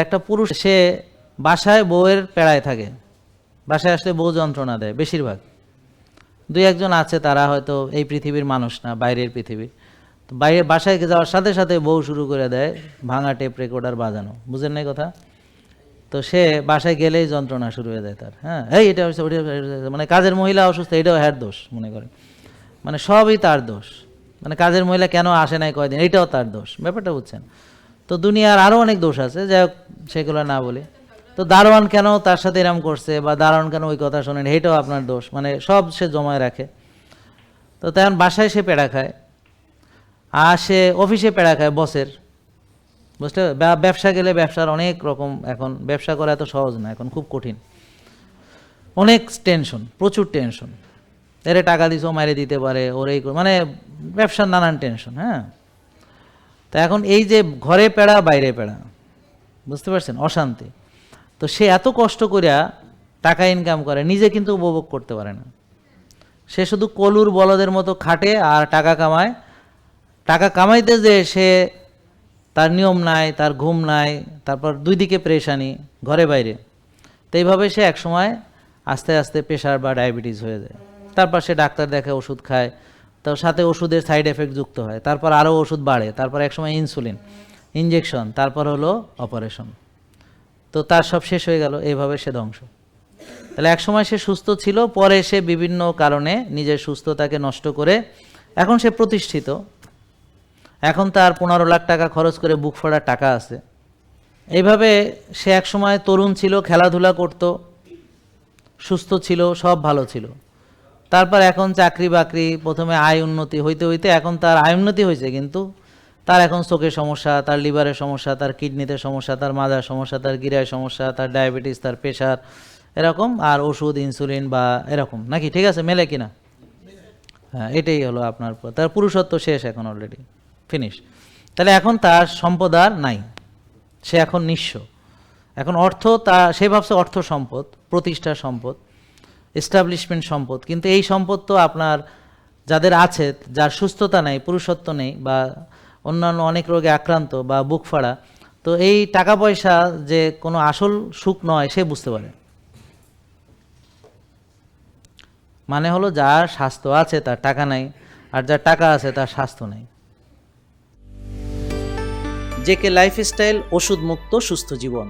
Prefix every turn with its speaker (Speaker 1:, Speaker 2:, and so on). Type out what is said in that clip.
Speaker 1: একটা পুরুষ সে বাসায় বউয়ের পেড়ায় থাকে, বাসায় আসলে বউ যন্ত্রণা দেয় বেশিরভাগ। দুই একজন আছে তারা হয়তো এই পৃথিবীর মানুষ না, বাইরের পৃথিবী। তো বাইরে বাসায় যাওয়ার সাথে সাথে বউ শুরু করে দেয় ভাঙা টেপ রেকর্ডার বাজানো, বুঝেন নাই কথা? তো সে বাসায় গেলেই যন্ত্রণা শুরু হয়ে যায় তার। হ্যাঁ, এই এটা হচ্ছে ওটা, মানে কাজের মহিলা অসুস্থ এটাও হ্যার দোষ মনে করে, মানে সবই তার দোষ। মানে কাজের মহিলা কেন আসে নাই কয়দিন, এটাও তার দোষ। ব্যাপারটা বুঝছেন? তো দুনিয়ার আরও অনেক দোষ আছে, যাই হোক সেগুলো না বলি। তো দারোয়ান কেন তার সাথে এরম করছে, বা দারোয়ান কেন ওই কথা শোনেন, এটাও আপনার দোষ। মানে সব সে জমায় রাখে। তো তেমন বাসায় সে পেড়া খায়, আর সে অফিসে পেড়া খায় বসের, বুঝলে? ব্যবসা গেলে ব্যবসার অনেক রকম, এখন ব্যবসা করা এত সহজ না, এখন খুব কঠিন, অনেক টেনশন, প্রচুর টেনশন। এরে টাকা দিছো মাইরে দিতে পারে, ওর এই মানে ব্যবসার নানান টেনশন। হ্যাঁ, তা এখন এই যে ঘরে পেড়া বাইরে পেড়া, বুঝতে পারছেন, অশান্তি। তো সে এত কষ্ট করিয়া টাকা ইনকাম করে, নিজে কিন্তু উপভোগ করতে পারে না। সে শুধু কলুর বলদের মতো খাটে আর টাকা কামায়। টাকা কামাইতে যে সে, তার নিয়ম নাই, তার ঘুম নাই, তারপর দুই দিকে পেরেশানি ঘরে বাইরে। তো এইভাবে সে একসময় আস্তে আস্তে প্রেশার বা ডায়াবেটিস হয়ে যায়। তারপর সে ডাক্তার দেখে, ওষুধ খায়, তো সাথে ওষুধের সাইড এফেক্ট যুক্ত হয়, তারপর আরও ওষুধ বাড়ে, তারপর একসময় ইনসুলিন ইঞ্জেকশন, তারপর হলো অপারেশন। তো তার সব শেষ হয়ে গেল, এইভাবে সে ধ্বংস। তাহলে একসময় সে সুস্থ ছিল, পরে সে বিভিন্ন কারণে নিজের সুস্থতাকে নষ্ট করে এখন সে প্রতিষ্ঠিত। এখন তার 15 লাখ টাকা খরচ করে বুক ফোড়ার টাকা আছে। এইভাবে সে একসময় তরুণ ছিল, খেলাধুলা করত, সুস্থ ছিল, সব ভালো ছিল। তারপর এখন চাকরি বাকরি, প্রথমে আয় উন্নতি হইতে হইতে এখন তার আয় উন্নতি হয়েছে, কিন্তু তার এখন চোখের সমস্যা, তার লিভারের সমস্যা, তার কিডনিতে সমস্যা, তার মাজার সমস্যা, তার গিরায় সমস্যা, তার ডায়াবেটিস, তার প্রেশার, এরকম। আর ওষুধ, ইনসুলিন বা এরকম নাকি, ঠিক আছে, মেলে কিনা? হ্যাঁ, এটাই হলো আপনার, তার পুরুষত্ব শেষ এখন, অলরেডি ফিনিশ। তাহলে এখন তার সম্পদ আর নাই, সে এখন নিঃস্ব। এখন অর্থ, তা সে ভাবছে অর্থ সম্পদ, প্রতিষ্ঠার সম্পদ, এস্টাবলিশমেন্ট সম্পদ। কিন্তু এই সম্পদ তো আপনার যাদের আছে, যার সুস্থতা নেই, পুরুষত্ব নেই, বা অন্যান্য অনেক রোগে আক্রান্ত বা বুক ফাড়া, তো এই টাকা পয়সা যে কোনো আসল সুখ নয় সে বুঝতে পারে। মানে হলো যার স্বাস্থ্য আছে তার টাকা নাই, আর যার টাকা আছে তার স্বাস্থ্য নেই।
Speaker 2: জেকে লাইফস্টাইল, ওষুধ মুক্ত সুস্থ জীবন।